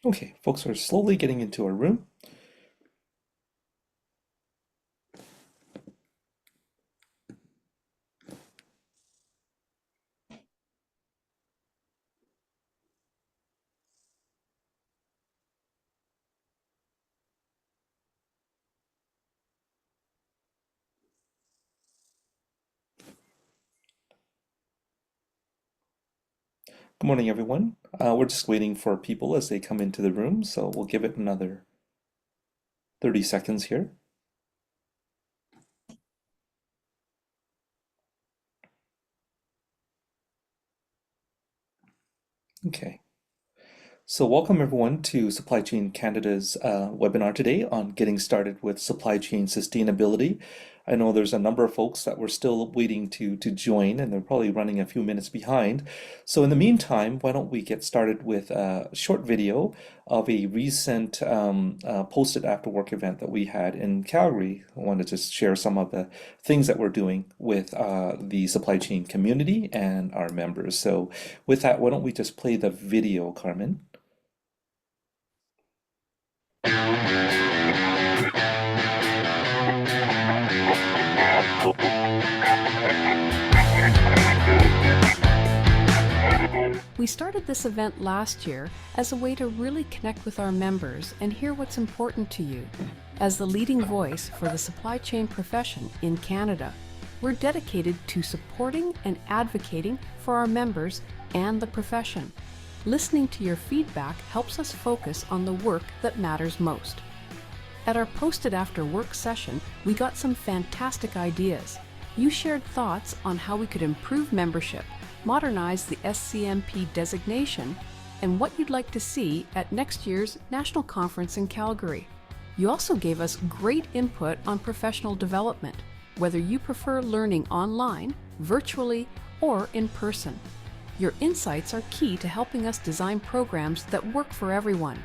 Okay, folks are slowly getting into our room. Good morning, everyone. We're just waiting for people as they come into the room, so we'll give it another 30 seconds here. Okay. So welcome everyone to Supply Chain Canada's webinar today on getting started with supply chain sustainability. I know there's a number of folks that we're still waiting to join, and they're probably running a few minutes behind. So in the meantime, why don't we get started with a short video of a recent posted after work event that we had in Calgary. I wanted to share some of the things that we're doing with the supply chain community and our members. So with that, why don't we just play the video, Carmen? We started this event last year as a way to really connect with our members and hear what's important to you. As the leading voice for the supply chain profession in Canada, we're dedicated to supporting and advocating for our members and the profession. Listening to your feedback helps us focus on the work that matters most. At our Posted After Work session, we got some fantastic ideas. You shared thoughts on how we could improve membership, modernize the SCMP designation, and what you'd like to see at next year's National Conference in Calgary. You also gave us great input on professional development, whether you prefer learning online, virtually, or in person. Your insights are key to helping us design programs that work for everyone.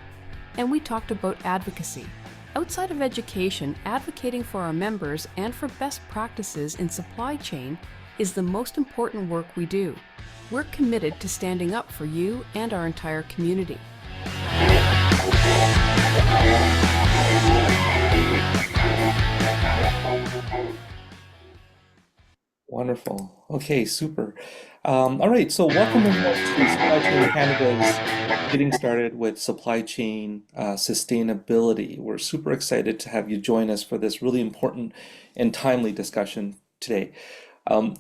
And we talked about advocacy. Outside of education, advocating for our members and for best practices in supply chain is the most important work we do. We're committed to standing up for you and our entire community. Wonderful. Okay, super. All right, so welcome everyone to Supply Chain Canada's Getting Started with Supply Chain Sustainability. We're super excited to have you join us for this really important and timely discussion today.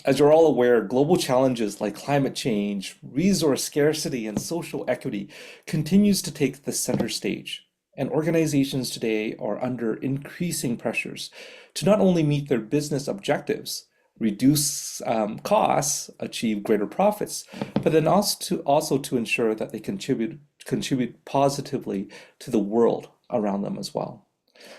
As you're all aware, global challenges like climate change, resource scarcity, and social equity continues to take the center stage. And organizations today are under increasing pressures to not only meet their business objectives, reduce costs, achieve greater profits, but then also to ensure that they contribute positively to the world around them as well.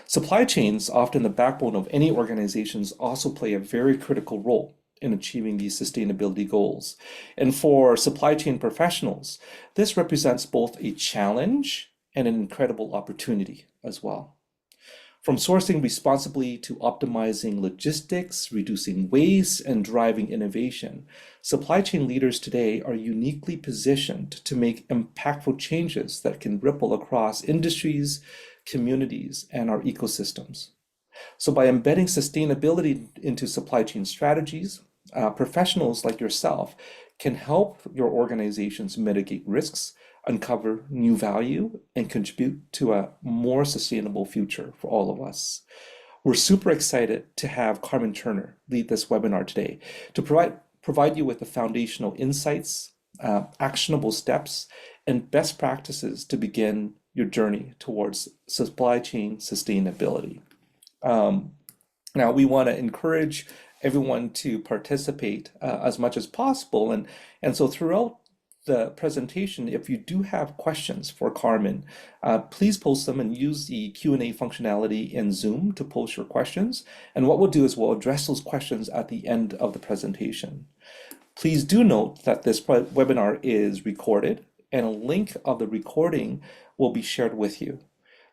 Supply chains, often the backbone of any organizations, also play a very critical role in achieving these sustainability goals. And for supply chain professionals, this represents both a challenge and an incredible opportunity as well. From sourcing responsibly to optimizing logistics, reducing waste, and driving innovation, supply chain leaders today are uniquely positioned to make impactful changes that can ripple across industries, communities, and our ecosystems. So by embedding sustainability into supply chain strategies, professionals like yourself can help your organizations mitigate risks, uncover new value, and contribute to a more sustainable future for all of us. We're super excited to have Carmen Turner lead this webinar today to provide you with the foundational insights, actionable steps, and best practices to begin your journey towards supply chain sustainability. Now, we want to encourage everyone to participate as much as possible. And so throughout the presentation, if you do have questions for Carmen, please post them and use the Q&A functionality in Zoom to post your questions. And what we'll do is we'll address those questions at the end of the presentation. Please do note that this webinar is recorded, and a link of the recording will be shared with you.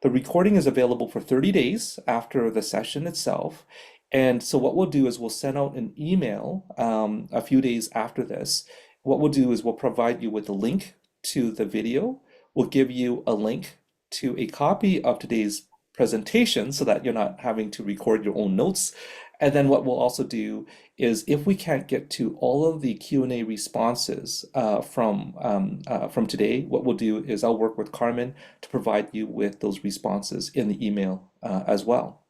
The recording is available for 30 days after the session itself. And so what we'll do is we'll send out an email a few days after this. What we'll do is we'll provide you with a link to the video. We'll give you a link to a copy of today's presentation so that you're not having to record your own notes. And then what we'll also do is if we can't get to all of the Q&A responses from today, what we'll do is I'll work with Carmen to provide you with those responses in the email as well.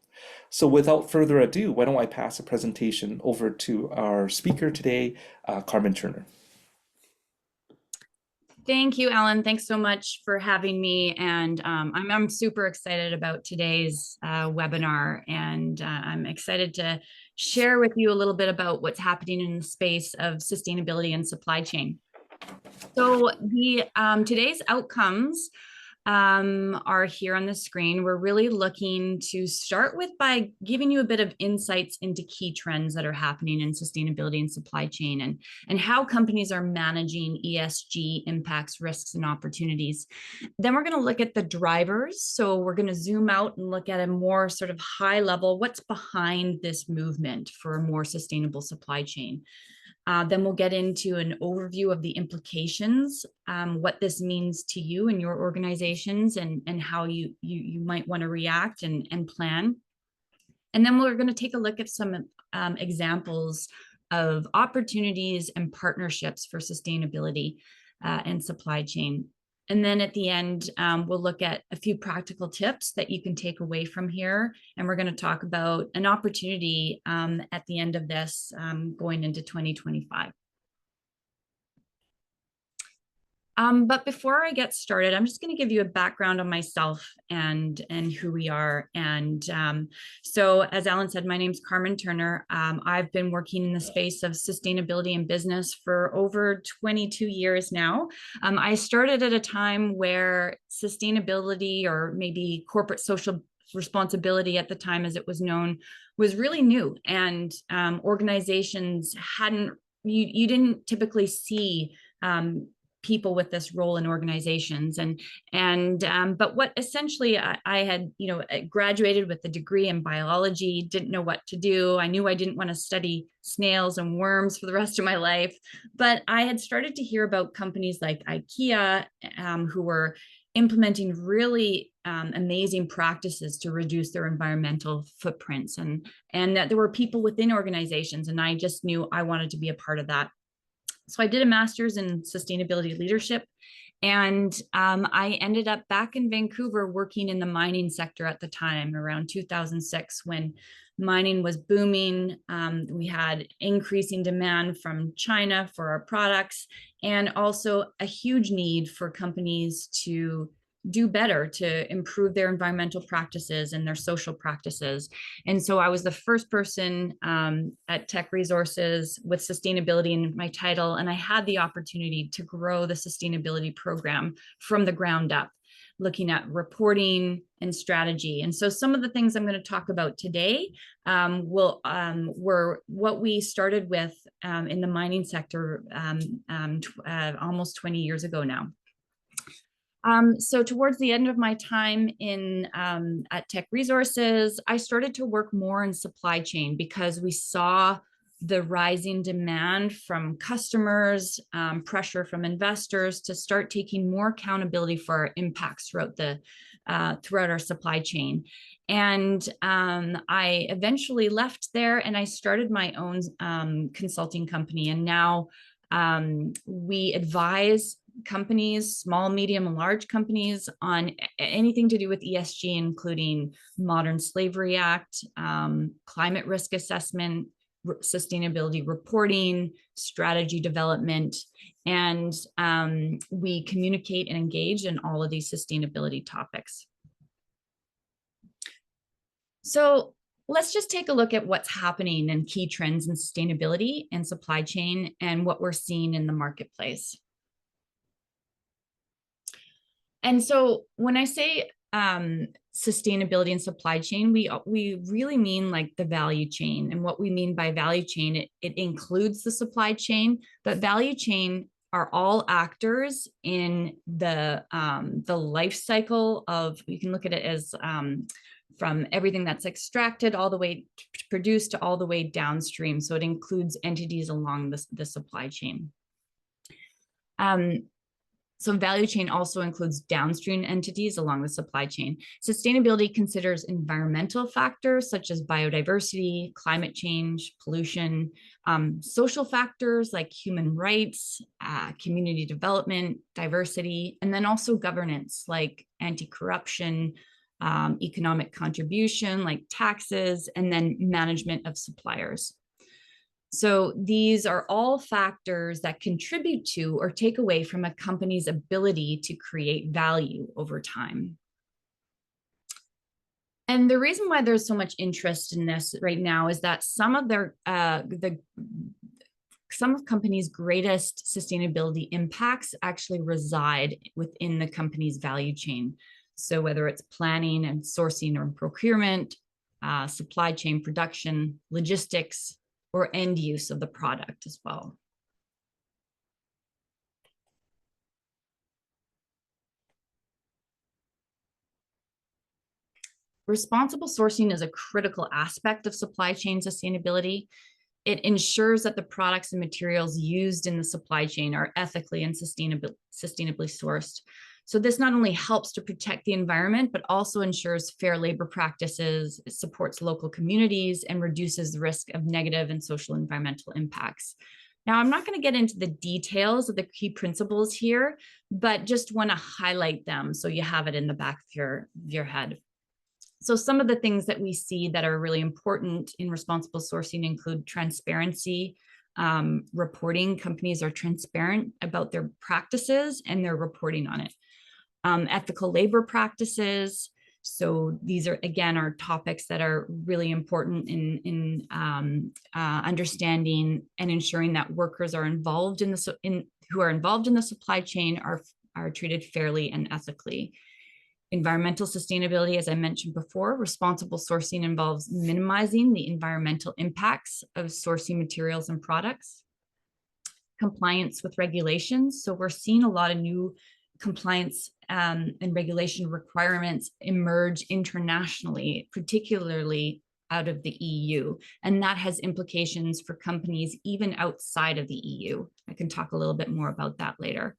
So without further ado, why don't I pass the presentation over to our speaker today, Carmen Turner. Thank you, Alan. Thanks so much for having me. And I'm super excited about today's webinar. And I'm excited to share with you a little bit about what's happening in the space of sustainability and supply chain. So today's outcomes are here on the screen. We're really looking to start with by giving you a bit of insights into key trends that are happening in sustainability and supply chain and how companies are managing ESG impacts, risks, and opportunities. Then we're going to look at the drivers. So we're going to zoom out and look at a more sort of high level, what's behind this movement for a more sustainable supply chain. Then we'll get into an overview of the implications, what this means to you and your organizations and how you might want to react and plan. And then we're going to take a look at some examples of opportunities and partnerships for sustainability and supply chain. And then at the end, we'll look at a few practical tips that you can take away from here. And we're going to talk about an opportunity at the end of this going into 2025. But before I get started, I'm just going to give you a background on myself and who we are. And so, as Alan said, my name's Carmen Turner. I've been working in the space of sustainability and business for over 22 years now. I started at a time where sustainability, or maybe corporate social responsibility at the time as it was known, was really new, and organizations you didn't typically see people with this role in organizations. But what essentially I had, graduated with a degree in biology, didn't know what to do. I knew I didn't want to study snails and worms for the rest of my life, but I had started to hear about companies like IKEA who were implementing really amazing practices to reduce their environmental footprints, and that there were people within organizations, and I just knew I wanted to be a part of that. So I did a master's in sustainability leadership, and I ended up back in Vancouver working in the mining sector at the time, around 2006, when mining was booming. We had increasing demand from China for our products, and also a huge need for companies to do better to improve their environmental practices and their social practices. And so I was the first person at Teck Resources with sustainability in my title, and I had the opportunity to grow the sustainability program from the ground up, looking at reporting and strategy. And so some of the things I'm going to talk about today were what we started with in the mining sector almost 20 years ago now. So towards the end of my time at Teck Resources, I started to work more in supply chain because we saw the rising demand from customers, pressure from investors to start taking more accountability for our impacts throughout our supply chain. And I eventually left there and I started my own consulting company. And now we advise companies, small, medium, and large companies, on anything to do with ESG, including Modern Slavery Act, climate risk assessment, sustainability reporting, strategy development, and we communicate and engage in all of these sustainability topics. So let's just take a look at what's happening and key trends in sustainability and supply chain and what we're seeing in the marketplace. And so when I say sustainability and supply chain, we really mean like the value chain. And what we mean by value chain, it includes the supply chain, but value chain are all actors in the life cycle of, you can look at it as from everything that's extracted all the way to produced to all the way downstream. So it includes entities along the supply chain. So value chain also includes downstream entities along the supply chain. Sustainability considers environmental factors such as biodiversity, climate change, pollution, social factors like human rights, community development, diversity, and then also governance like anti-corruption, economic contribution like taxes, and then management of suppliers. So these are all factors that contribute to or take away from a company's ability to create value over time. And the reason why there's so much interest in this right now is that some of companies' greatest sustainability impacts actually reside within the company's value chain. So whether it's planning and sourcing or procurement, supply chain production, logistics, or end use of the product as well. Responsible sourcing is a critical aspect of supply chain sustainability. It ensures that the products and materials used in the supply chain are ethically and sustainably sourced. So this not only helps to protect the environment, but also ensures fair labor practices, it supports local communities, and reduces the risk of negative and social environmental impacts. Now, I'm not going to get into the details of the key principles here, but just want to highlight them so you have it in the back of your head. So some of the things that we see that are really important in responsible sourcing include transparency, reporting. Companies are transparent about their practices and they're reporting on it. Ethical labor practices. So these are, again, are topics that are really important in understanding and ensuring that workers are involved who are involved in the supply chain are treated fairly and ethically. Environmental sustainability, as I mentioned before, responsible sourcing involves minimizing the environmental impacts of sourcing materials and products. Compliance with regulations. So we're seeing a lot of new compliance and regulation requirements emerge internationally, particularly out of the EU. And that has implications for companies even outside of the EU. I can talk a little bit more about that later.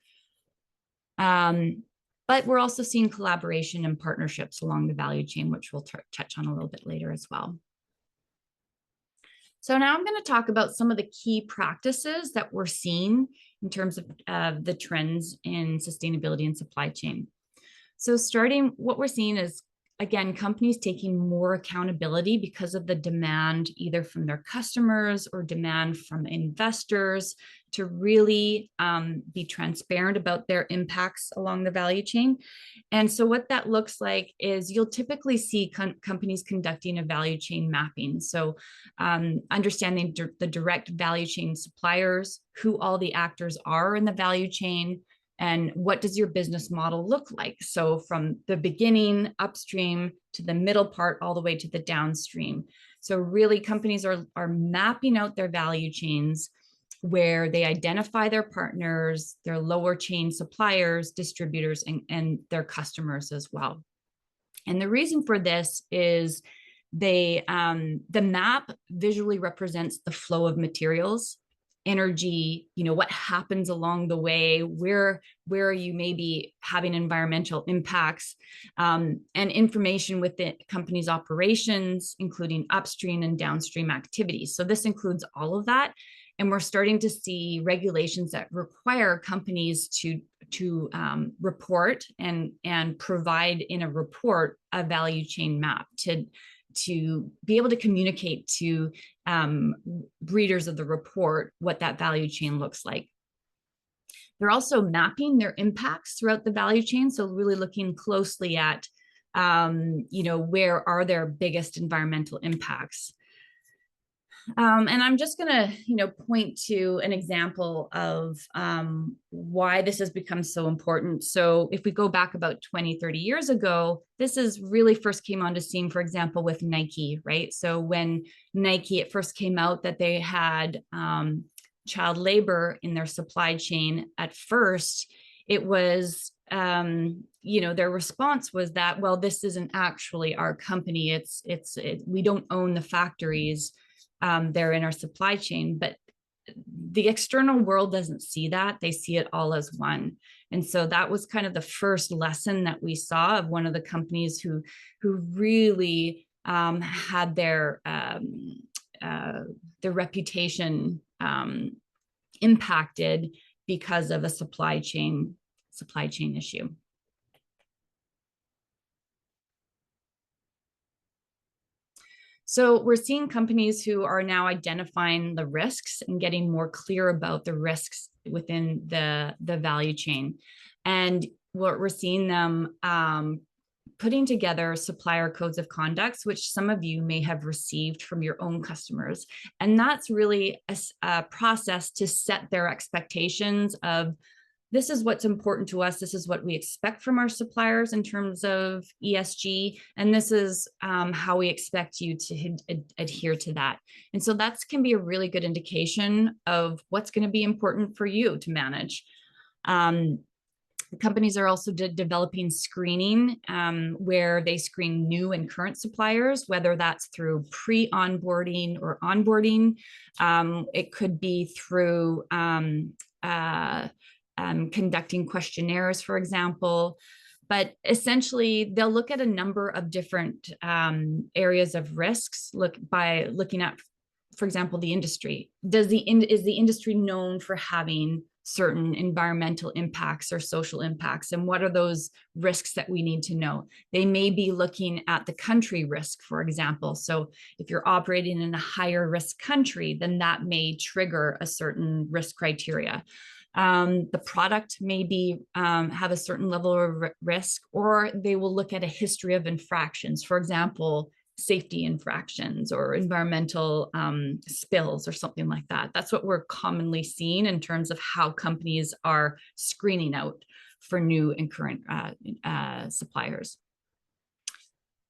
But we're also seeing collaboration and partnerships along the value chain, which we'll touch on a little bit later as well. So now I'm going to talk about some of the key practices that we're seeing in terms of the trends in sustainability and supply chain. So starting, what we're seeing is, again, companies taking more accountability because of the demand either from their customers or demand from investors to really be transparent about their impacts along the value chain. And so what that looks like is you'll typically see companies conducting a value chain mapping. So understanding the direct value chain suppliers, who all the actors are in the value chain, and what does your business model look like? So from the beginning upstream to the middle part, all the way to the downstream. So really companies are mapping out their value chains where they identify their partners, their lower chain suppliers, distributors, and their customers as well. And the reason for this is the map visually represents the flow of materials, energy, what happens along the way, where you may be having environmental impacts, and information with the company's operations, including upstream and downstream activities. So this includes all of that. And we're starting to see regulations that require companies to report and provide in a report a value chain map to be able to communicate to readers of the report what that value chain looks like. They're also mapping their impacts throughout the value chain. So really looking closely at, where are their biggest environmental impacts. And I'm just going to, point to an example of why this has become so important. So if we go back about 20, 30 years ago, this is really first came onto scene, for example, with Nike, right? So when Nike at first came out that they had child labor in their supply chain, at first, it was, their response was that, well, this isn't actually our company. We don't own the factories. They're in our supply chain, but the external world doesn't see that. They see it all as one. And so that was kind of the first lesson that we saw of one of the companies who really had their reputation impacted because of a supply chain issue. So we're seeing companies who are now identifying the risks and getting more clear about the risks within the value chain. And what we're seeing them putting together supplier codes of conducts, which some of you may have received from your own customers. And that's really a process to set their expectations of, this is what's important to us. This is what we expect from our suppliers in terms of ESG. And this is how we expect you to adhere to that. And so that can be a really good indication of what's going to be important for you to manage. Companies are also developing screening where they screen new and current suppliers, whether that's through pre-onboarding or onboarding. It could be through conducting questionnaires, for example. But essentially, they'll look at a number of different areas of risks by looking at, for example, the industry. Is the industry known for having certain environmental impacts or social impacts? And what are those risks that we need to know? They may be looking at the country risk, for example. So if you're operating in a higher risk country, then that may trigger a certain risk criteria. The product may be have a certain level of risk, or they will look at a history of infractions, for example, safety infractions or environmental spills or something like that. That's what we're commonly seeing in terms of how companies are screening out for new and current suppliers.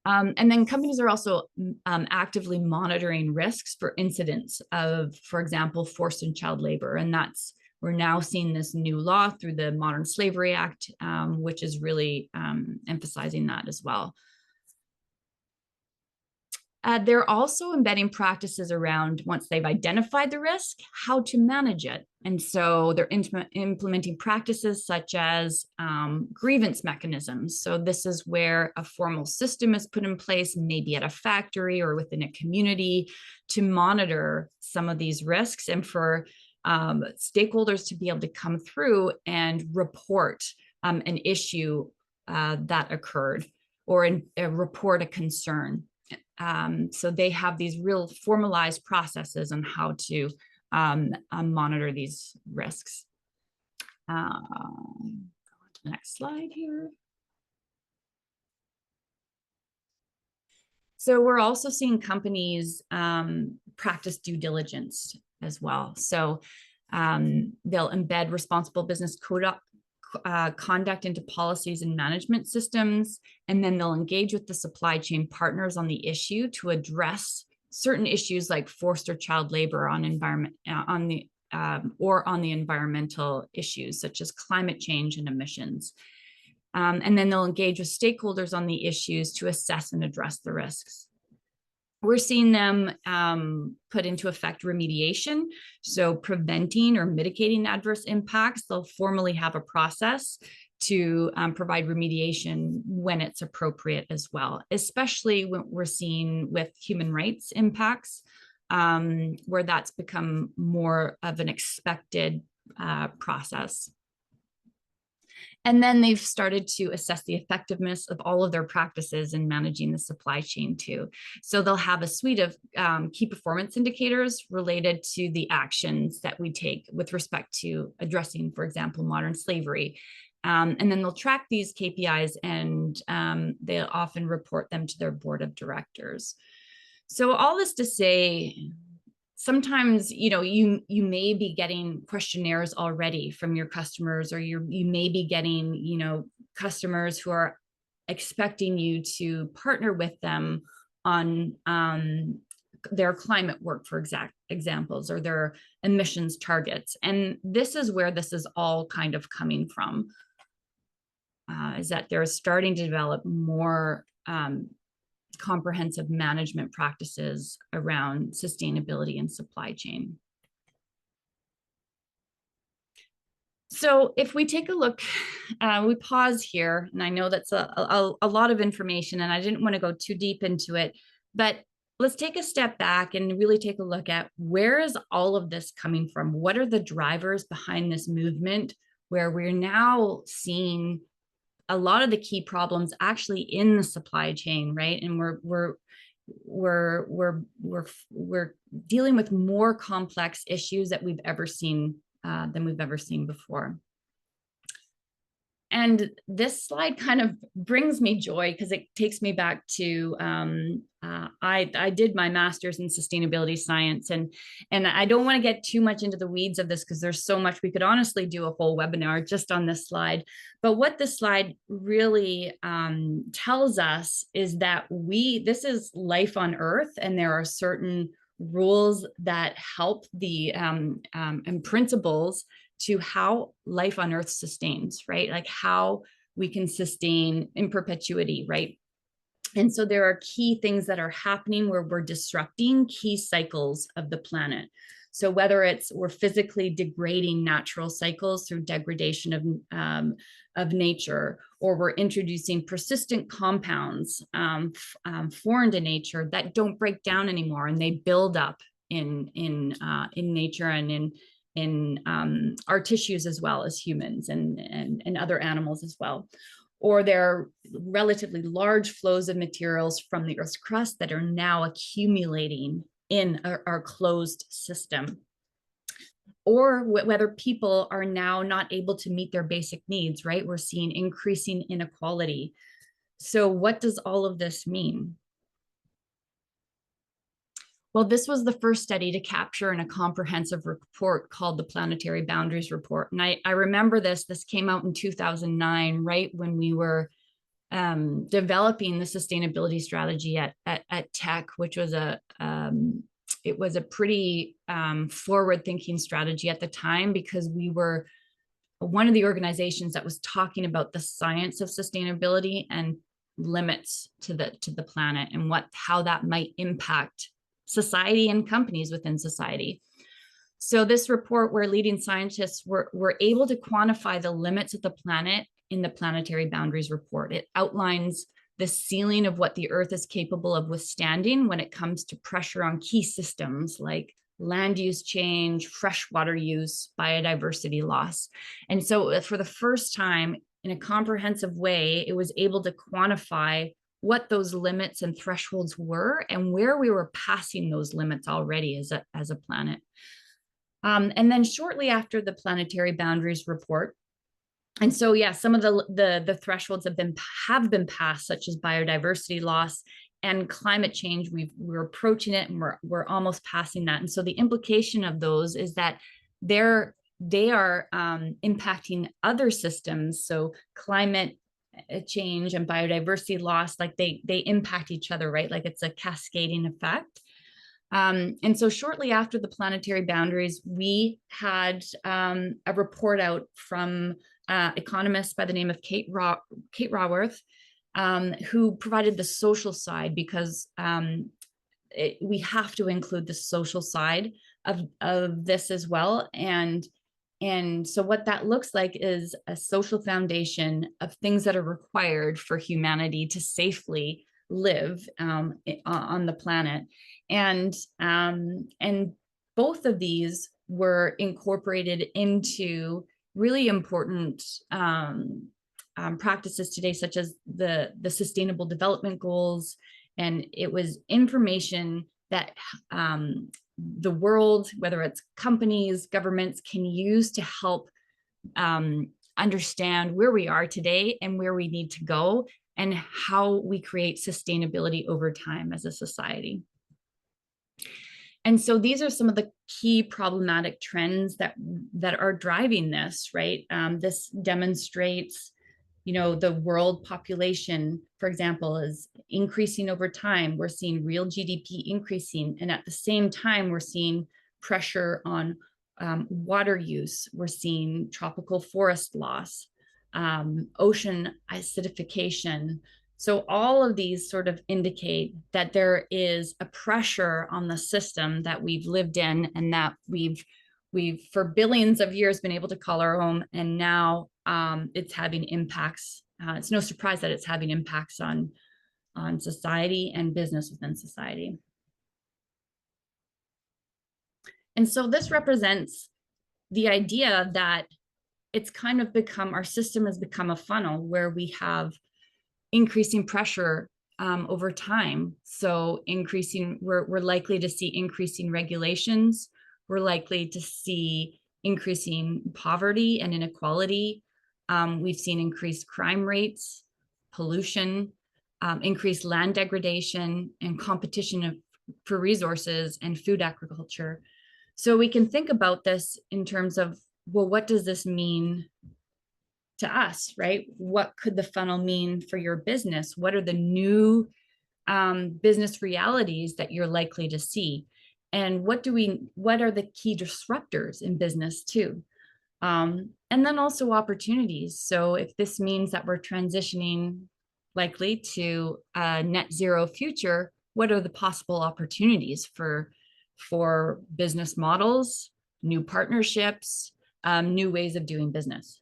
And then companies are also actively monitoring risks for incidents of, for example, forced and child labor. And we're now seeing this new law through the Modern Slavery Act, which is really emphasizing that as well. They're also embedding practices around, once they've identified the risk, how to manage it. And so they're implementing practices such as grievance mechanisms. So this is where a formal system is put in place, maybe at a factory or within a community, to monitor some of these risks and for stakeholders to be able to come through and report an issue that occurred, or report a concern. So they have these real formalized processes on how to monitor these risks. Go on to the next slide here. So we're also seeing companies practice due diligence as well. So they'll embed responsible business conduct into policies and management systems, and then they'll engage with the supply chain partners on the issue to address certain issues like forced or child labor on the environmental issues such as climate change and emissions. And then they'll engage with stakeholders on the issues to assess and address the risks. We're seeing them put into effect remediation, so preventing or mitigating adverse impacts. They'll formally have a process to provide remediation when it's appropriate as well, especially when we're seeing with human rights impacts, where that's become more of an expected process. And then they've started to assess the effectiveness of all of their practices in managing the supply chain too. So they'll have a suite of key performance indicators related to the actions that we take with respect to addressing, for example, modern slavery. And then they'll track these KPIs and they'll often report them to their board of directors. So all this to say, sometimes, you may be getting questionnaires already from your customers, or you may be getting, customers who are expecting you to partner with them on their climate work, for examples, or their emissions targets. And this is where this is all kind of coming from, is that they're starting to develop more comprehensive management practices around sustainability and supply chain. So if we take a look, we pause here, and I know that's a lot of information, and I didn't want to go too deep into it, but let's take a step back and really take a look at where is all of this coming from? What are the drivers behind this movement where we're now seeing a lot of the key problems actually in the supply chain, right? And we're dealing with more complex issues that we've ever seen than we've ever seen before. And this slide kind of brings me joy because it takes me back to I did my master's in sustainability science, and I don't want to get too much into the weeds of this because there's so much. We could honestly do a whole webinar just on this slide. But what this slide really tells us is that this is life on Earth, and there are certain rules that help the and principles to how life on Earth sustains, right? Like how we can sustain in perpetuity, right? And so there are key things that are happening where we're disrupting key cycles of the planet. So whether it's we're physically degrading natural cycles through degradation of nature, or we're introducing persistent compounds foreign to nature that don't break down anymore, and they build up in nature and in our tissues as well as humans and other animals as well. Or there are relatively large flows of materials from the Earth's crust that are now accumulating in our closed system. Or whether people are now not able to meet their basic needs, right? We're seeing increasing inequality. So what does all of this mean? Well, this was the first study to capture in a comprehensive report called the Planetary Boundaries Report. And I remember this came out in 2009, right when we were developing the sustainability strategy at Teck, which was it was a pretty forward-thinking strategy at the time, because we were one of the organizations that was talking about the science of sustainability and limits to the planet and how that might impact society and companies within society. So this report, where leading scientists were able to quantify the limits of the planet in the Planetary Boundaries Report. It outlines the ceiling of what the Earth is capable of withstanding when it comes to pressure on key systems like land use change, freshwater use, biodiversity loss. And so for the first time in a comprehensive way, it was able to quantify what those limits and thresholds were and where we were passing those limits already as a planet. And then shortly after the Planetary Boundaries Report, and so yeah, some of the thresholds have been passed, such as biodiversity loss and climate change. We're approaching it, and we're almost passing that. And so the implication of those is that they are impacting other systems. So climate change and biodiversity loss, like they impact each other, right? Like it's a cascading effect. And so shortly after the Planetary Boundaries, we had a report out from economist by the name of Kate Raworth, who provided the social side, because we have to include the social side of this as well. And so what that looks like is a social foundation of things that are required for humanity to safely live on the planet. And both of these were incorporated into really important practices today, such as the Sustainable Development Goals. And it was information that the world, whether it's companies, governments, can use to help understand where we are today and where we need to go, and how we create sustainability over time as a society. And so these are some of the key problematic trends that are driving this, right? This demonstrates, the world population, for example, is increasing over time. We're seeing real GDP increasing, and at the same time, we're seeing pressure on water use. We're seeing tropical forest loss, ocean acidification. So all of these sort of indicate that there is a pressure on the system that we've lived in and that we've we've for billions of years been able to call our home, and now it's having impacts. It's no surprise that it's having impacts on society and business within society. And so this represents the idea that it's kind of become, our system has become a funnel where we have increasing pressure over time. So we're likely to see increasing regulations. We're likely to see increasing poverty and inequality. We've seen increased crime rates, pollution, increased land degradation, and competition for resources and food agriculture. So we can think about this in terms of, well, what does this mean to us, right? What could the funnel mean for your business? What are the new business realities that you're likely to see? And what are the key disruptors in business too? And then also opportunities. So if this means that we're transitioning likely to a net zero future, what are the possible opportunities for business models, new partnerships, new ways of doing business?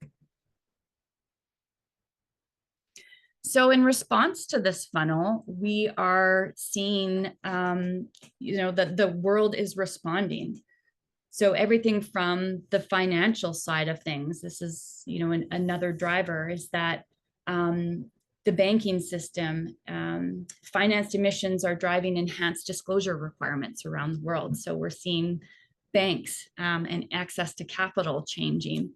So in response to this funnel, we are seeing, that the world is responding. So everything from the financial side of things, this is, another driver is that the banking system, financed emissions are driving enhanced disclosure requirements around the world. So we're seeing banks and access to capital changing.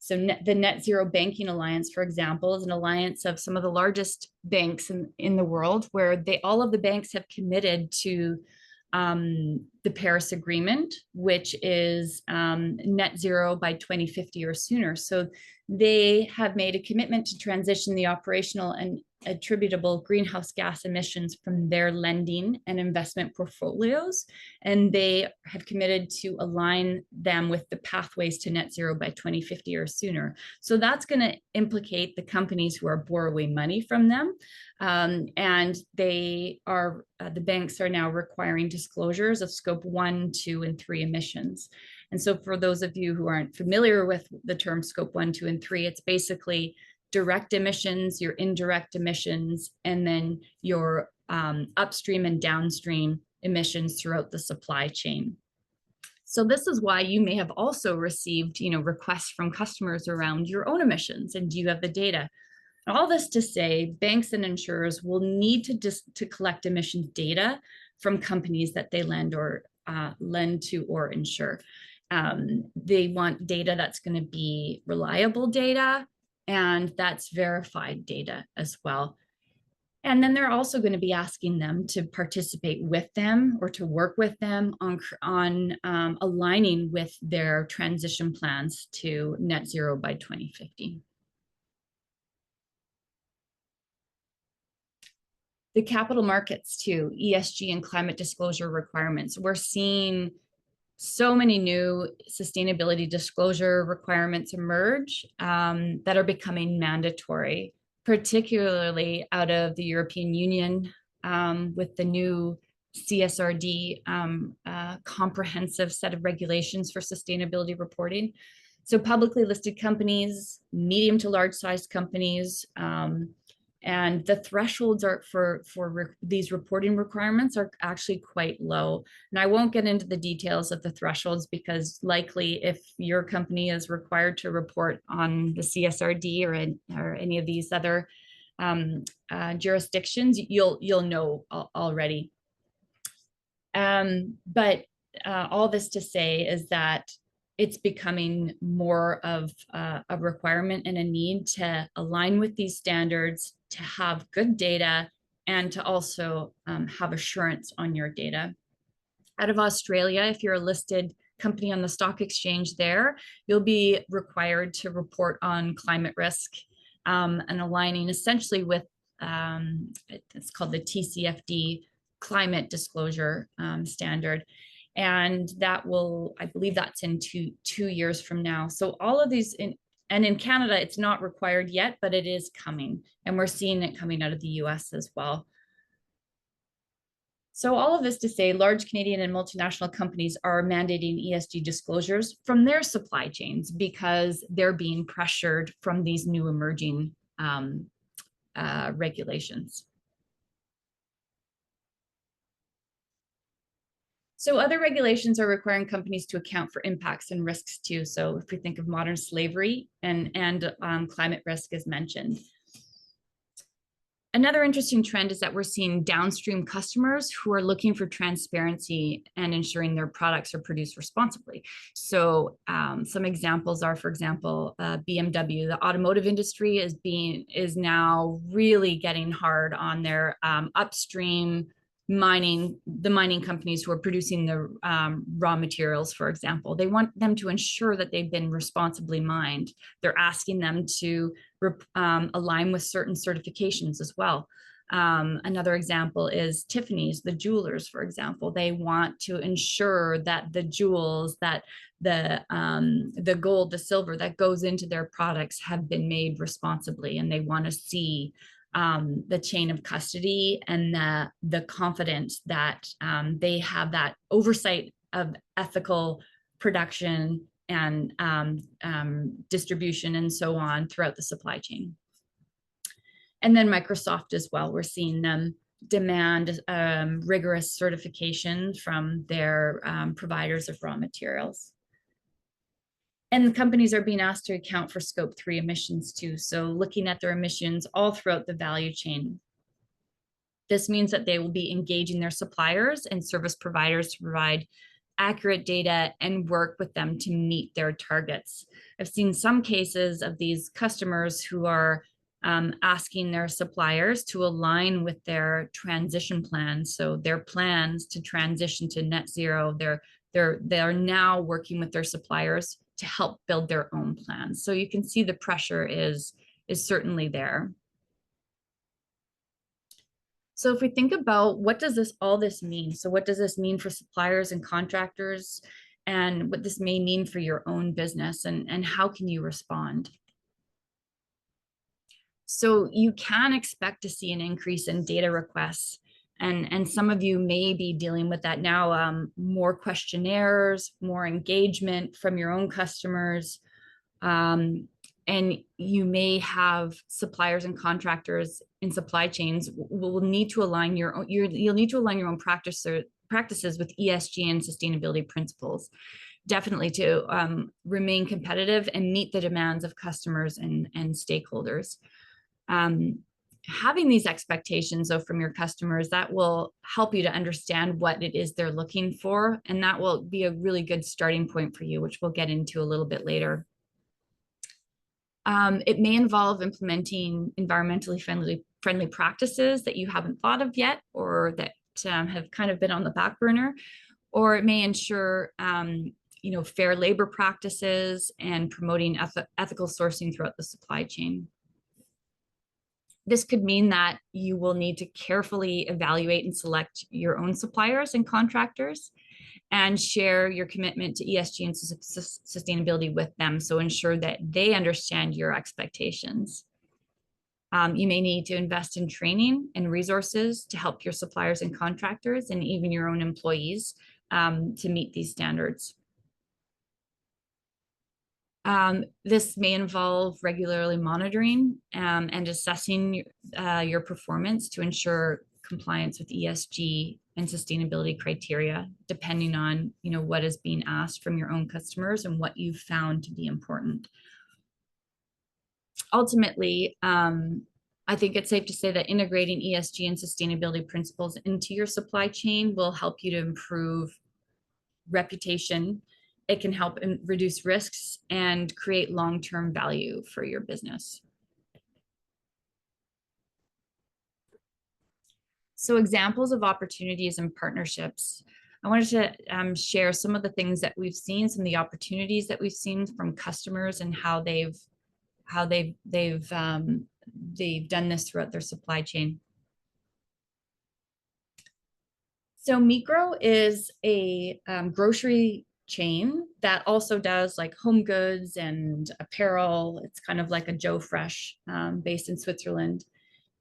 So the Net Zero Banking Alliance, for example, is an alliance of some of the largest banks in the world, where all of the banks have committed to the Paris Agreement, which is net zero by 2050 or sooner. So they have made a commitment to transition the operational and attributable greenhouse gas emissions from their lending and investment portfolios. And they have committed to align them with the pathways to net zero by 2050 or sooner. So that's going to implicate the companies who are borrowing money from them. And the banks are now requiring disclosures of scope 1, 2, and 3 emissions. And so for those of you who aren't familiar with the term scope 1, 2, and 3, it's basically direct emissions, your indirect emissions, and then your upstream and downstream emissions throughout the supply chain. So this is why you may have also received, requests from customers around your own emissions, and do you have the data? All this to say, banks and insurers will need to collect emissions data from companies that they lend to or insure. They want data that's going to be reliable data, and that's verified data as well. And then they're also going to be asking them to participate with them or to work with them on aligning with their transition plans to net zero by 2050. The capital markets too, ESG and climate disclosure requirements. We're seeing so many new sustainability disclosure requirements emerge that are becoming mandatory, particularly out of the European Union with the new CSRD comprehensive set of regulations for sustainability reporting. So publicly listed companies, medium to large sized companies, and the thresholds are for these reporting requirements are actually quite low. And I won't get into the details of the thresholds, because likely if your company is required to report on the CSRD or any of these other jurisdictions, you'll know already. But all this to say is that it's becoming more of a requirement and a need to align with these standards, to have good data, and to also have assurance on your data. Out of Australia, if you're a listed company on the stock exchange there, you'll be required to report on climate risk and aligning essentially with, it's called the TCFD climate disclosure standard. And that will, I believe that's in two years from now. So all of these, and in Canada, it's not required yet, but it is coming. And we're seeing it coming out of the US as well. So all of this to say, large Canadian and multinational companies are mandating ESG disclosures from their supply chains because they're being pressured from these new emerging regulations. So other regulations are requiring companies to account for impacts and risks too. So if we think of modern slavery and climate risk as mentioned. Another interesting trend is that we're seeing downstream customers who are looking for transparency and ensuring their products are produced responsibly. So some examples are, for example, BMW. The automotive industry is now really getting hard on their upstream the mining companies who are producing the raw materials, for example. They want them to ensure that they've been responsibly mined. They're asking them to align with certain certifications as well. Another example is Tiffany's, the jewelers, for example. They want to ensure that the jewels, that the gold, the silver that goes into their products have been made responsibly, and they want to see the chain of custody and the confidence that they have that oversight of ethical production and distribution and so on throughout the supply chain. And then Microsoft as well, we're seeing them demand rigorous certification from their providers of raw materials. And the companies are being asked to account for scope 3 emissions too. So looking at their emissions all throughout the value chain. This means that they will be engaging their suppliers and service providers to provide accurate data and work with them to meet their targets. I've seen some cases of these customers who are asking their suppliers to align with their transition plans. So their plans to transition to net zero, they are now working with their suppliers to help build their own plans. So you can see the pressure is certainly there. So if we think about what does all this mean? So what does this mean for suppliers and contractors, and what this may mean for your own business, and how can you respond? So you can expect to see an increase in data requests, and some of you may be dealing with that now, more questionnaires, more engagement from your own customers, and you may have suppliers and contractors in supply chains will need to align you'll need to align your own practices with ESG and sustainability principles, definitely to remain competitive and meet the demands of customers and stakeholders. Having these expectations though from your customers, that will help you to understand what it is they're looking for, and that will be a really good starting point for you, which we'll get into a little bit later. It may involve implementing environmentally friendly practices that you haven't thought of yet, or that have kind of been on the back burner, or it may ensure fair labor practices and promoting ethical sourcing throughout the supply chain. This could mean that you will need to carefully evaluate and select your own suppliers and contractors, and share your commitment to ESG and sustainability with them. So ensure that they understand your expectations. You may need to invest in training and resources to help your suppliers and contractors, and even your own employees, to meet these standards. This may involve regularly monitoring and assessing your performance to ensure compliance with ESG and sustainability criteria, depending on what is being asked from your own customers and what you've found to be important. Ultimately, I think it's safe to say that integrating ESG and sustainability principles into your supply chain will help you to improve reputation. It can help reduce risks and create long-term value for your business. So examples of opportunities and partnerships. I wanted to share some of the things that we've seen, some of the opportunities that we've seen from customers, and how they've done this throughout their supply chain. So Migros is a grocery chain that also does like home goods and apparel. It's kind of like a Joe Fresh, based in Switzerland.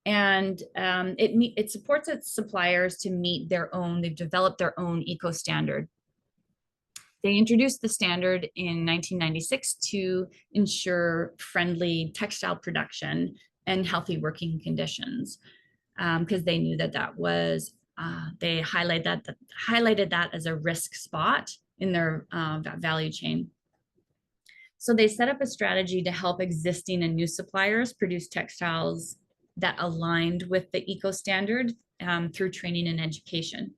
And it supports its suppliers to meet their own, they've developed their own eco standard. They introduced the standard in 1996 to ensure friendly textile production and healthy working conditions, because they knew that that was, they highlighted that as a risk spot in their value chain. So they set up a strategy to help existing and new suppliers produce textiles that aligned with the eco standard through training and education.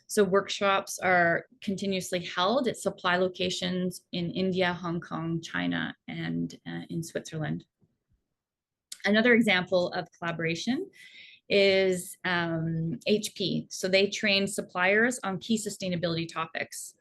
So workshops are continuously held at supply locations in India, Hong Kong, China, and in Switzerland. Another example of collaboration is HP. So they train suppliers on key sustainability topics.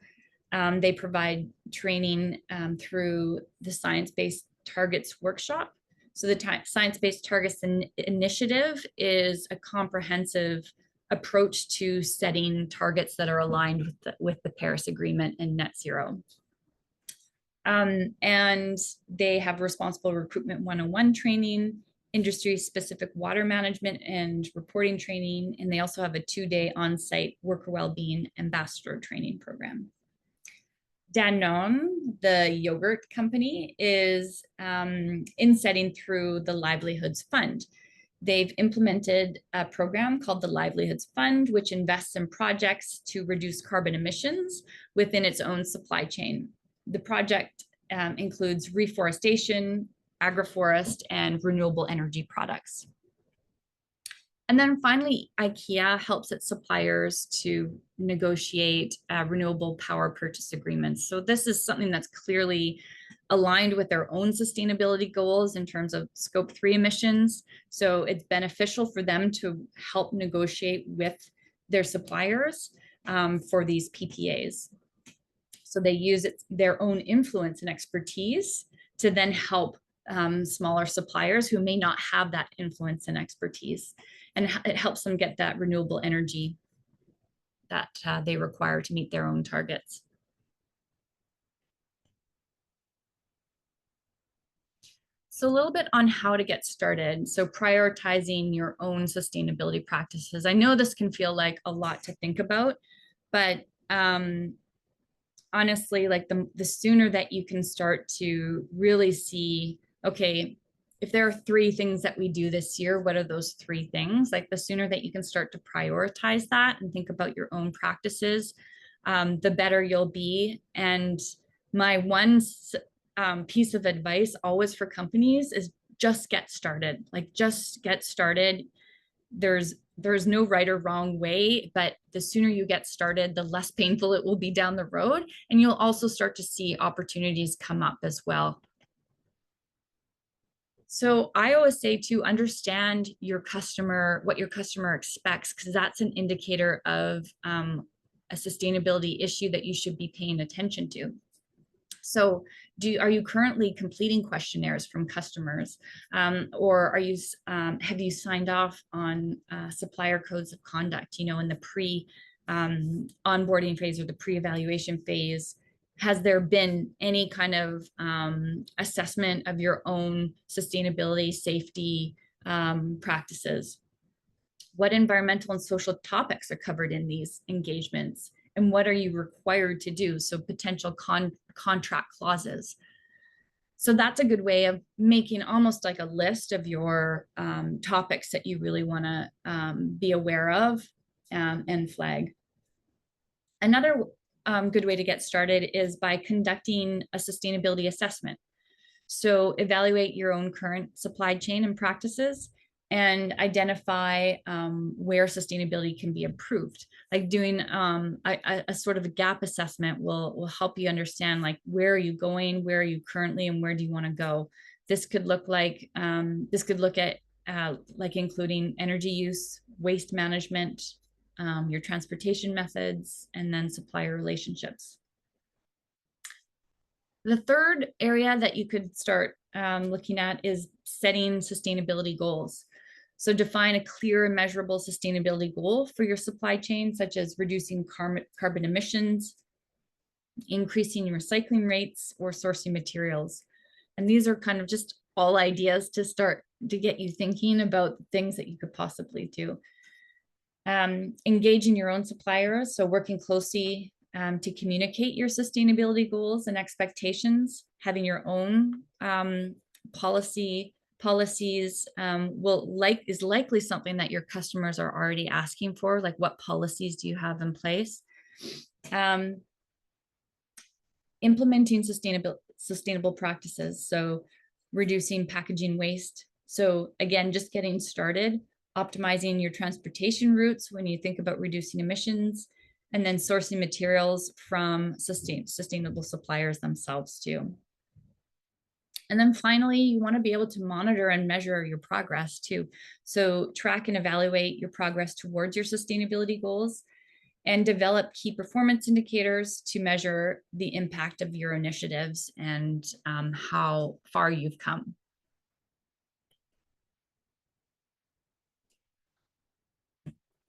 They provide training through the Science-Based Targets Workshop. So the Science-Based Targets Initiative is a comprehensive approach to setting targets that are aligned with the Paris Agreement and net zero. And they have Responsible Recruitment 101 training, industry-specific water management and reporting training, and they also have a 2-day on-site worker well-being ambassador training program. Danone, the yogurt company, is insetting through the Livelihoods Fund. They've implemented a program called the Livelihoods Fund, which invests in projects to reduce carbon emissions within its own supply chain. The project includes reforestation, agroforest, and renewable energy products. And then finally, IKEA helps its suppliers to negotiate renewable power purchase agreements. So this is something that's clearly aligned with their own sustainability goals in terms of scope 3 emissions. So it's beneficial for them to help negotiate with their suppliers for these PPAs. So they use their own influence and expertise to then help smaller suppliers who may not have that influence and expertise. And it helps them get that renewable energy that they require to meet their own targets. So a little bit on how to get started. So prioritizing your own sustainability practices. I know this can feel like a lot to think about, but honestly, like the sooner that you can start to really see, okay, if there are 3 things that we do this year, what are those 3 things? Like the sooner that you can start to prioritize that and think about your own practices, the better you'll be. And my one piece of advice always for companies is just get started. Like just get started. There's no right or wrong way, but the sooner you get started, the less painful it will be down the road. And you'll also start to see opportunities come up as well. So I always say to understand your customer, what your customer expects, because that's an indicator of a sustainability issue that you should be paying attention to. So are you currently completing questionnaires from customers, or are you have you signed off on supplier codes of conduct, you know, in the onboarding phase or the pre-evaluation phase? Has there been any kind of assessment of your own sustainability, safety practices? What environmental and social topics are covered in these engagements? And what are you required to do? So potential contract clauses. So that's a good way of making almost like a list of your topics that you really want to be aware of and flag. Another good way to get started is by conducting a sustainability assessment. So evaluate your own current supply chain and practices and identify where sustainability can be improved. Like doing a sort of a gap assessment will help you understand, like, where are you going, where are you currently, and where do you want to go? This could look like, this could look at like including energy use, waste management, your transportation methods, and then supplier relationships. The third area that you could start looking at is setting sustainability goals. So define a clear and measurable sustainability goal for your supply chain, such as reducing carbon emissions, increasing recycling rates, or sourcing materials. And these are kind of just all ideas to start get you thinking about things that you could possibly do. Engage in your own suppliers, so working closely to communicate your sustainability goals and expectations. Having your own policies is likely something that your customers are already asking for. Like, what policies do you have in place? Implementing sustainable practices, so reducing packaging waste. So again, just getting started, optimizing your transportation routes when you think about reducing emissions, and then sourcing materials from sustainable suppliers themselves too. And then finally, you want to be able to monitor and measure your progress too. So track and evaluate your progress towards your sustainability goals, and develop key performance indicators to measure the impact of your initiatives and how far you've come.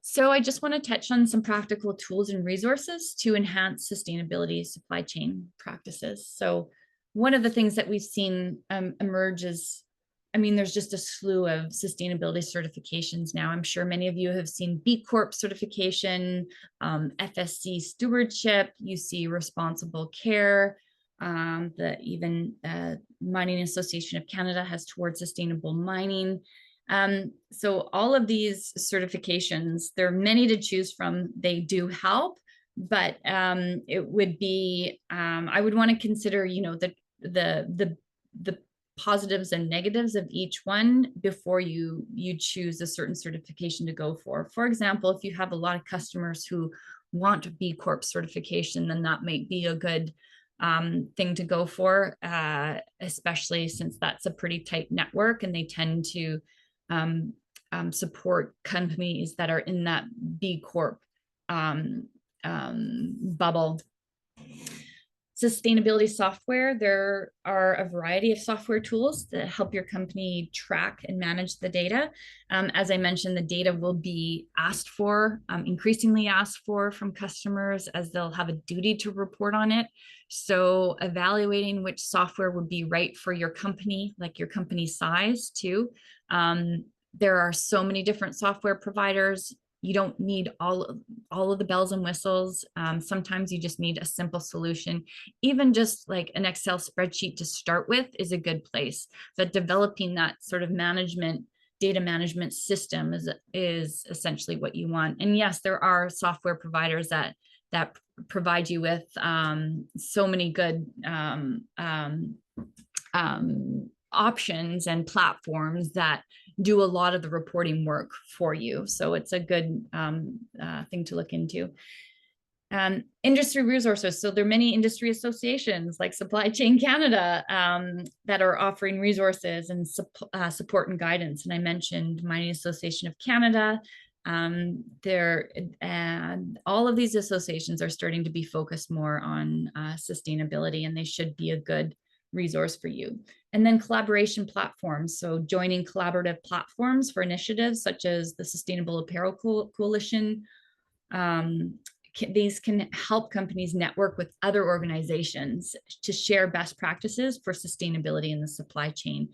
So I just want to touch on some practical tools and resources to enhance sustainability supply chain practices. So one of the things that we've seen emerge is, there's just a slew of sustainability certifications now. I'm sure many of you have seen B Corp certification, FSC stewardship, you see responsible care, even Mining Association of Canada has towards sustainable mining. So all of these certifications, there are many to choose from. They do help, but it would be, I would want to consider, the positives and negatives of each one before you choose a certain certification to go for. For example, if you have a lot of customers who want B Corp certification, then that might be a good thing to go for, especially since that's a pretty tight network and they tend to support companies that are in that B Corp bubble. Sustainability software, there are a variety of software tools that help your company track and manage the data. As I mentioned, the data will be asked for, increasingly asked for from customers, as they'll have a duty to report on it. So evaluating which software would be right for your company, like your company size too. There are so many different software providers. You don't need all of the bells and whistles. Sometimes you just need a simple solution. Even just like an Excel spreadsheet to start with is a good place. But developing that sort of data management system is essentially what you want. And yes, there are software providers that provide you with so many good options and platforms that do a lot of the reporting work for you. So it's a good thing to look into. Industry resources. So there are many industry associations like Supply Chain Canada that are offering resources and support and guidance. And I mentioned Mining Association of Canada. All of these associations are starting to be focused more on sustainability, and they should be a good resource for you. And then collaboration platforms. So joining collaborative platforms for initiatives such as the Sustainable Apparel Coalition. These can help companies network with other organizations to share best practices for sustainability in the supply chain.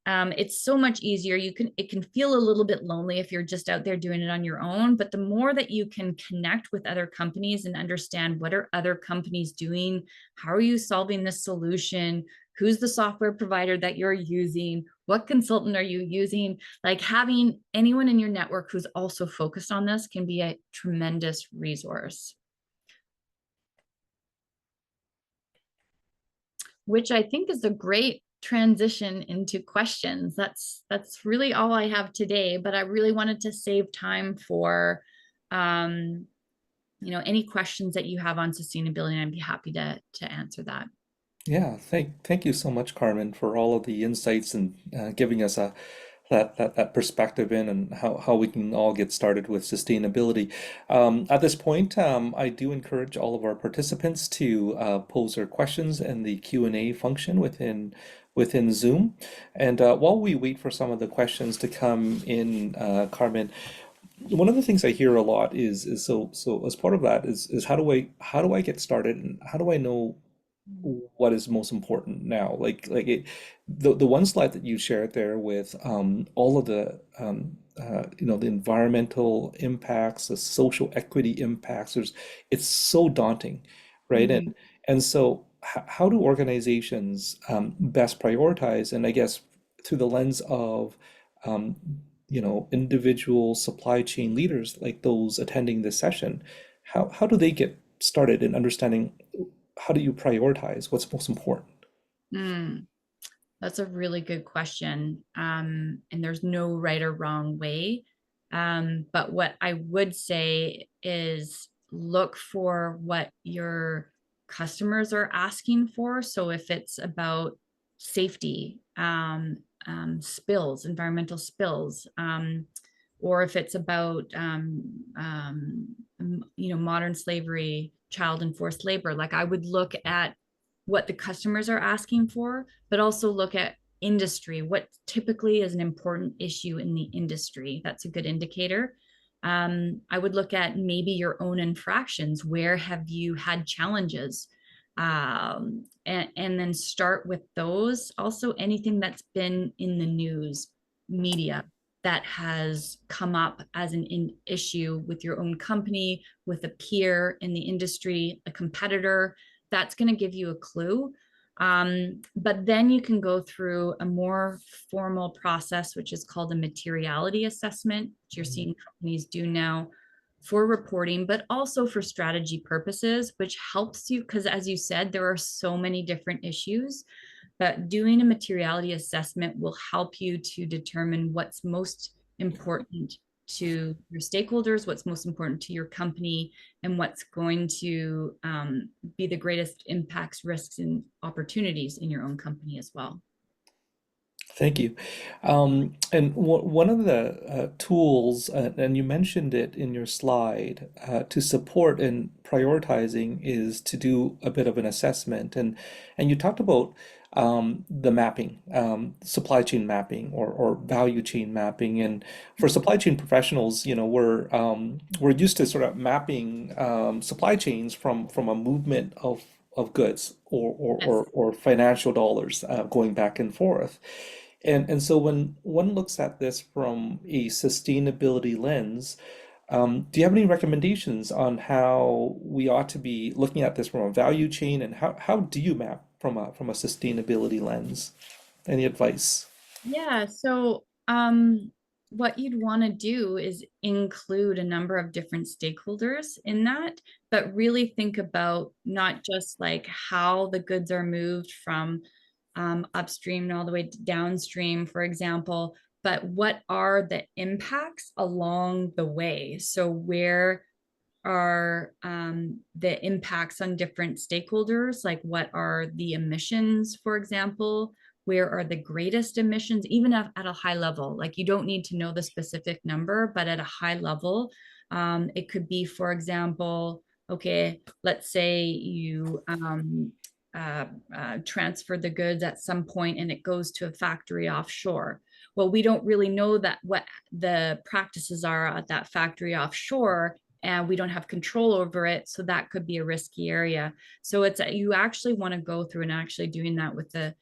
It's so much easier. It can feel a little bit lonely if you're just out there doing it on your own, but the more that you can connect with other companies and understand what are other companies doing, how are you solving this solution, who's the software provider that you're using, what consultant are you using, like having anyone in your network who's also focused on this can be a tremendous resource. Which I think is a great transition into questions. That's really all I have today, but I really wanted to save time for any questions that you have on sustainability, and I'd be happy to answer that. Yeah, thank you so much, Carmen, for all of the insights and giving us that perspective in and how we can all get started with sustainability. At this point, I do encourage all of our participants to pose their questions in the Q&A function within Zoom. And while we wait for some of the questions to come in, Carmen, one of the things I hear a lot is so as part of that is how do I get started and how do I know what is most important now. The one slide that you shared there with all of the the environmental impacts, the social equity impacts. It's so daunting, right? Mhm. And so how do organizations best prioritize? And I guess through the lens of um, individual supply chain leaders like those attending this session, how do they get started in understanding how do you prioritize what's most important? Mm, that's a really good question. And there's no right or wrong way. But what I would say is look for what your customers are asking for. So if it's about safety, spills, environmental spills, or if it's about modern slavery, child and forced labor, like I would look at what the customers are asking for, but also look at industry, what typically is an important issue in the industry. That's a good indicator. I would look at maybe your own infractions. Where have you had challenges? And then start with those. Also, anything that's been in the news, media, that has come up as an issue with your own company, with a peer in the industry, a competitor, that's going to give you a clue. But then you can go through a more formal process, which is called a materiality assessment, which you're seeing companies do now for reporting, but also for strategy purposes, which helps you because, as you said, there are so many different issues. But doing a materiality assessment will help you to determine what's most important to your stakeholders, what's most important to your company, and what's going to be the greatest impacts, risks, and opportunities in your own company as well. Thank you. And one of the tools, and you mentioned it in your slide, to support in prioritizing is to do a bit of an assessment. And you talked about the mapping, supply chain mapping or value chain mapping. And for supply chain professionals, we're used to sort of mapping supply chains from a movement of goods Yes. or financial dollars going back and forth. And so when one looks at this from a sustainability lens, do you have any recommendations on how we ought to be looking at this from a value chain, and how do you map from a sustainability lens? Any advice? Yeah. So, what you'd want to do is include a number of different stakeholders in that, but really think about not just like how the goods are moved from upstream and all the way to downstream, for example, but what are the impacts along the way? So, where are the impacts on different stakeholders? Like, what are the emissions, for example? Where are the greatest emissions, even at a high level? Like, you don't need to know the specific number, but at a high level, it could be, for example, okay, let's say you transfer the goods at some point and it goes to a factory offshore. Well, we don't really know that what the practices are at that factory offshore, and we don't have control over it, so that could be a risky area. So it's you actually want to go through, and actually doing that with the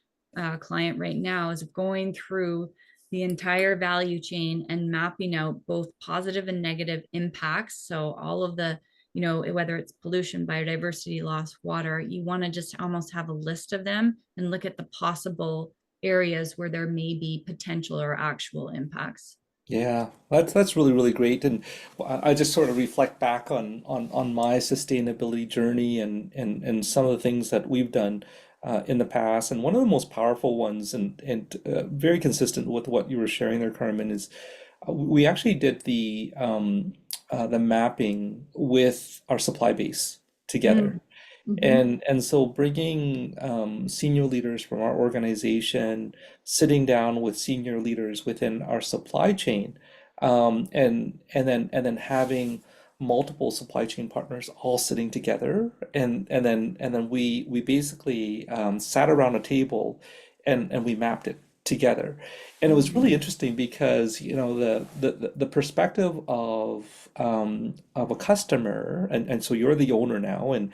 client right now is going through the entire value chain and mapping out both positive and negative impacts. So all of the, whether it's pollution, biodiversity loss, water, you want to just almost have a list of them and look at the possible areas where there may be potential or actual impacts. Yeah, that's really really great, and I just sort of reflect back on my sustainability journey and some of the things that we've done in the past. And one of the most powerful ones, and very consistent with what you were sharing there, Carmen, is we actually did the mapping with our supply base Mm. together. Mhm. And so bringing senior leaders from our organization, sitting down with senior leaders within our supply chain, and then having multiple supply chain partners all sitting together, and then we basically sat around a table and we mapped it. together. And it was really interesting because, you know, the perspective of a customer, and so you're the owner now, and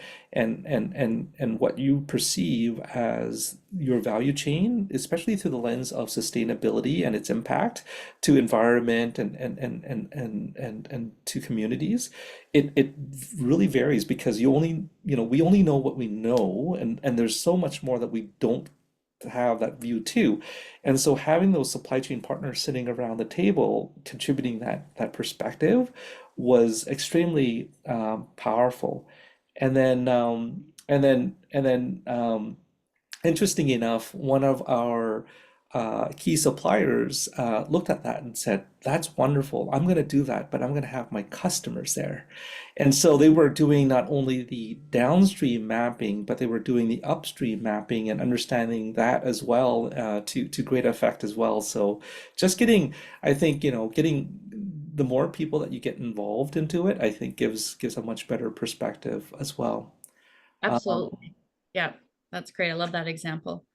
what you perceive as your value chain, especially through the lens of sustainability and its impact to environment and to communities, it really varies because you only, you know, we only know what we know, and there's so much more that we don't have that view too. And so having those supply chain partners sitting around the table contributing that perspective was extremely powerful. And then interesting enough, one of our key suppliers looked at that and said, "That's wonderful. I'm going to do that, but I'm going to have my customers there." And so they were doing not only the downstream mapping, but they were doing the upstream mapping and understanding that as well to great effect as well. So just getting, I think, you know, getting the more people that you get involved into it, I think gives a much better perspective as well. Absolutely. Yeah, that's great. I love that example.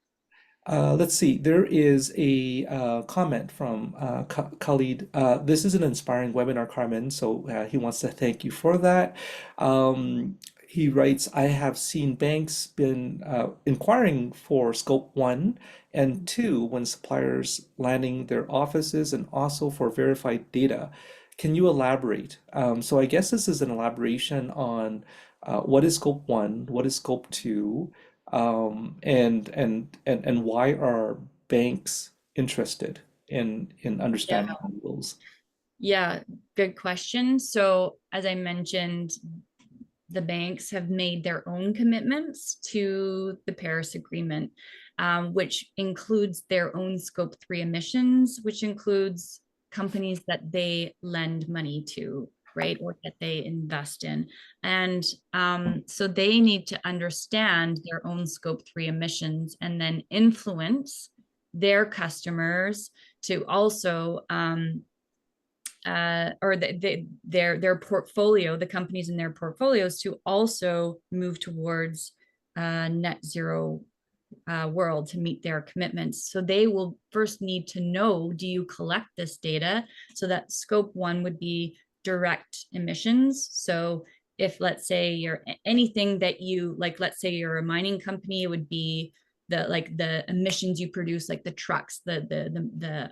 Let's see. There is a comment from Khalid. This is an inspiring webinar, Carmen. So he wants to thank you for that. He writes, I have seen banks been inquiring for scope 1 and 2 when suppliers landing their offices and also for verified data. Can you elaborate? So I guess this is an elaboration on what is scope 1, what is scope 2, and why are banks interested in Yeah. understanding the rules? Yeah, good question. So as I mentioned, the banks have made their own commitments to the Paris Agreement, which includes their own scope 3 emissions, which includes companies that they lend money to, right, or that they invest in. And so they need to understand their own scope 3 emissions and then influence their customers to also or their portfolio, the companies in their portfolios, to also move towards net zero world to meet their commitments. So they will first need to know, do you collect this data? So that scope 1 would be direct emissions. So if, let's say, you're anything that you like, let's say you're a mining company, it would be the emissions you produce, like the trucks, The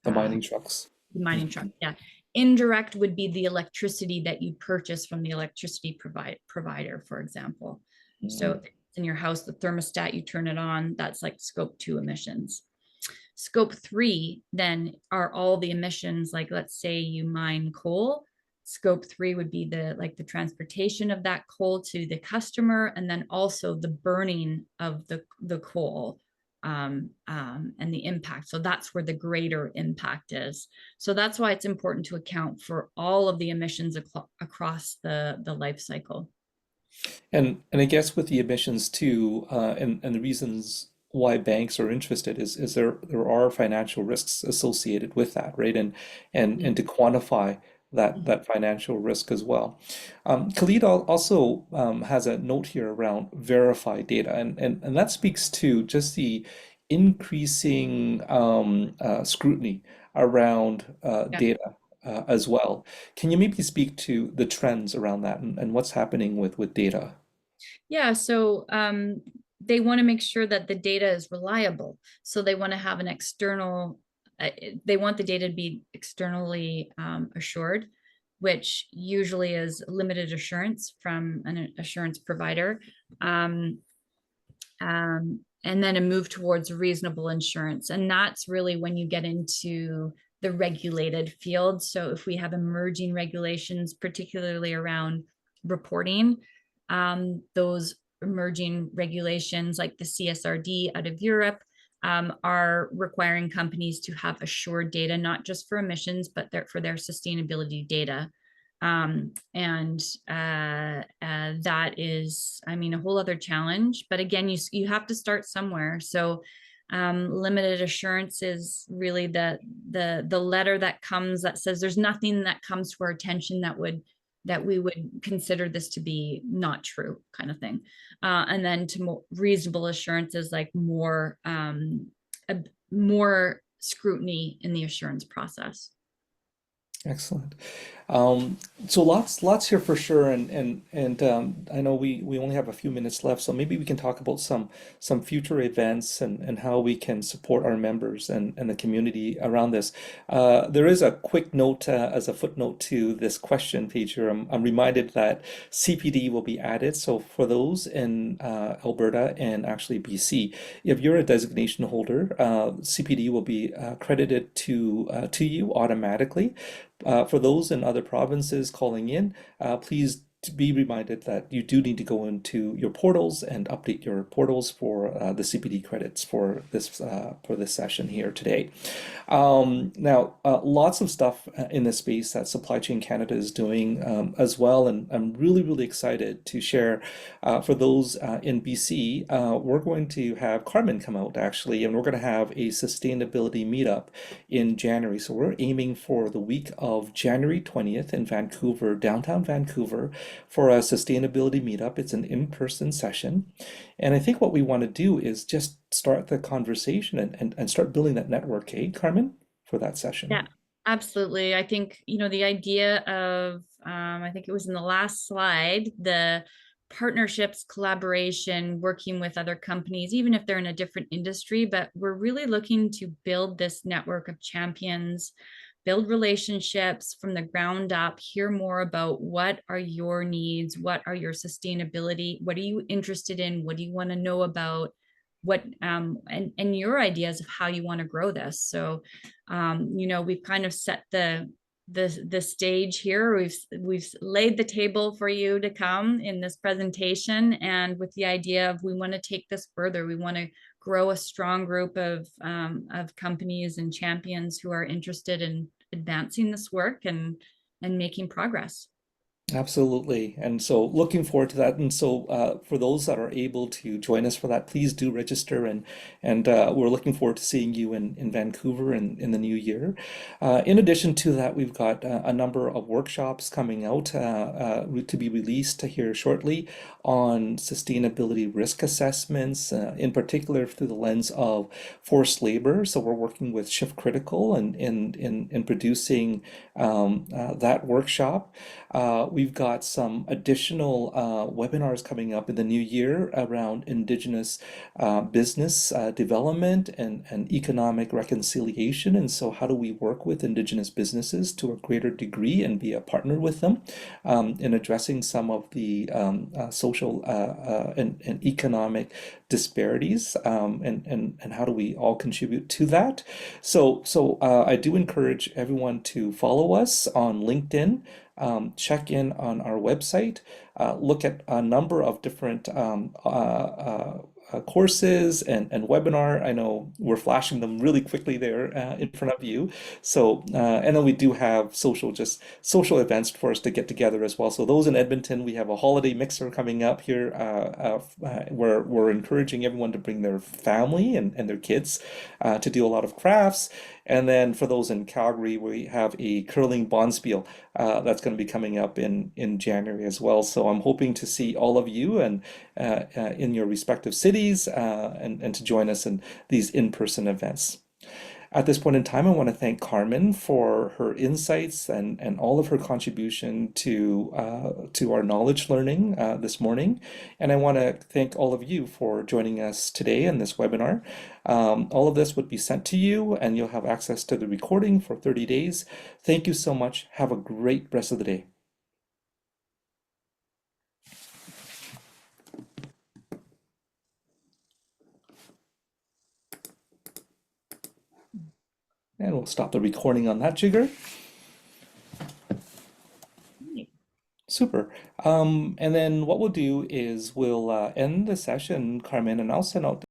mining trucks. mining truck. Yeah. Indirect would be the electricity that you purchase from the electricity provider, for example. So if it's in your house, the thermostat, you turn it on, that's like scope 2 emissions. Scope 3 then are all the emissions, like let's say you mine coal. Scope 3 would be the transportation of that coal to the customer, and then also the burning of the coal, and the impact. So that's where the greater impact is. So that's why it's important to account for all of the emissions across the life cycle. And I guess with the emissions too, and the reasons why banks are interested is there are financial risks associated with that, right? And to quantify that financial risk as well. Khalid also has a note here around verified data, and that speaks to just the increasing scrutiny around Yeah. data as well. Can you maybe speak to the trends around that and what's happening with data? Yeah, so they want to make sure that the data is reliable. So they want to have an external, they want the data to be externally assured, which usually is limited assurance from an assurance provider. Um, and then a move towards reasonable insurance. And that's really when you get into the regulated field. So if we have emerging regulations, particularly around reporting, those emerging regulations like the CSRD out of Europe are requiring companies to have assured data, not just for emissions, but for their sustainability data. And that is, I mean, a whole other challenge. But again, you have to start somewhere. So limited assurance is really the letter that comes that says there's nothing that comes to our attention that we would consider this to be not true, kind of thing. And then to more reasonable assurance is like more more scrutiny in the assurance process. Excellent. Um, so lots here for sure, and I know we only have a few minutes left, so maybe we can talk about some future events and how we can support our members and the community around this. There is a quick note as a footnote to this question page here. I'm reminded that CPD will be added. So for those in Alberta and actually BC, if you're a designation holder, CPD will be credited to you automatically. For those in other provinces calling in, please be reminded that you do need to go into your portals and update your portals for the CPD credits for this session here today. Now, lots of stuff in this space that Supply Chain Canada is doing as well, and I'm really excited to share. For those in BC, we're going to have Carmen come out actually, and we're going to have a sustainability meetup in January. So we're aiming for the week of January 20th in Vancouver, downtown Vancouver, for a sustainability meetup. It's an in-person session. And I think what we want to do is just start the conversation and start building that network, eh, Carmen, for that session. Yeah, absolutely. I think, the idea of, I think it was in the last slide, the partnerships, collaboration, working with other companies, even if they're in a different industry, but we're really looking to build this network of champions, build relationships from the ground up, hear more about what are your needs, what are your sustainability, what are you interested in, what do you want to know about, what and your ideas of how you want to grow this. So we've kind of set the stage here. We've laid the table for you to come in this presentation, and with the idea of we want to take this further. We want to grow a strong group of companies and champions who are interested in advancing this work and making progress. Absolutely. And so looking forward to that. And so for those that are able to join us for that, please do register. And we're looking forward to seeing you in Vancouver in the new year. In addition to that, we've got a number of workshops coming out to be released here shortly on sustainability risk assessments, in particular through the lens of forced labor. So we're working with Shift Critical and in producing that workshop. We've got some additional webinars coming up in the new year around Indigenous business development and economic reconciliation. And so, how do we work with Indigenous businesses to a greater degree and be a partner with them in addressing some of the social and economic disparities, and how do we all contribute to that? So I do encourage everyone to follow us on LinkedIn. Check in on our website, look at a number of different courses and webinar. I know we're flashing them really quickly there in front of you. So, and then we do have social events for us to get together as well. So those in Edmonton, we have a holiday mixer coming up here where we're encouraging everyone to bring their family and their kids to do a lot of crafts. And then for those in Calgary, we have a curling bonspiel that's going to be coming up in January as well. So I'm hoping to see all of you and in your respective cities and to join us in these in-person events. At this point in time, I want to thank Carmen for her insights and all of her contribution to our knowledge learning this morning. And I want to thank all of you for joining us today in this webinar. All of this would be sent to you, and you'll have access to the recording for 30 days. Thank you so much. Have a great rest of the day. And we'll stop the recording on that jigger. Super. And then what we'll do is we'll end the session, Carmen, and I'll send out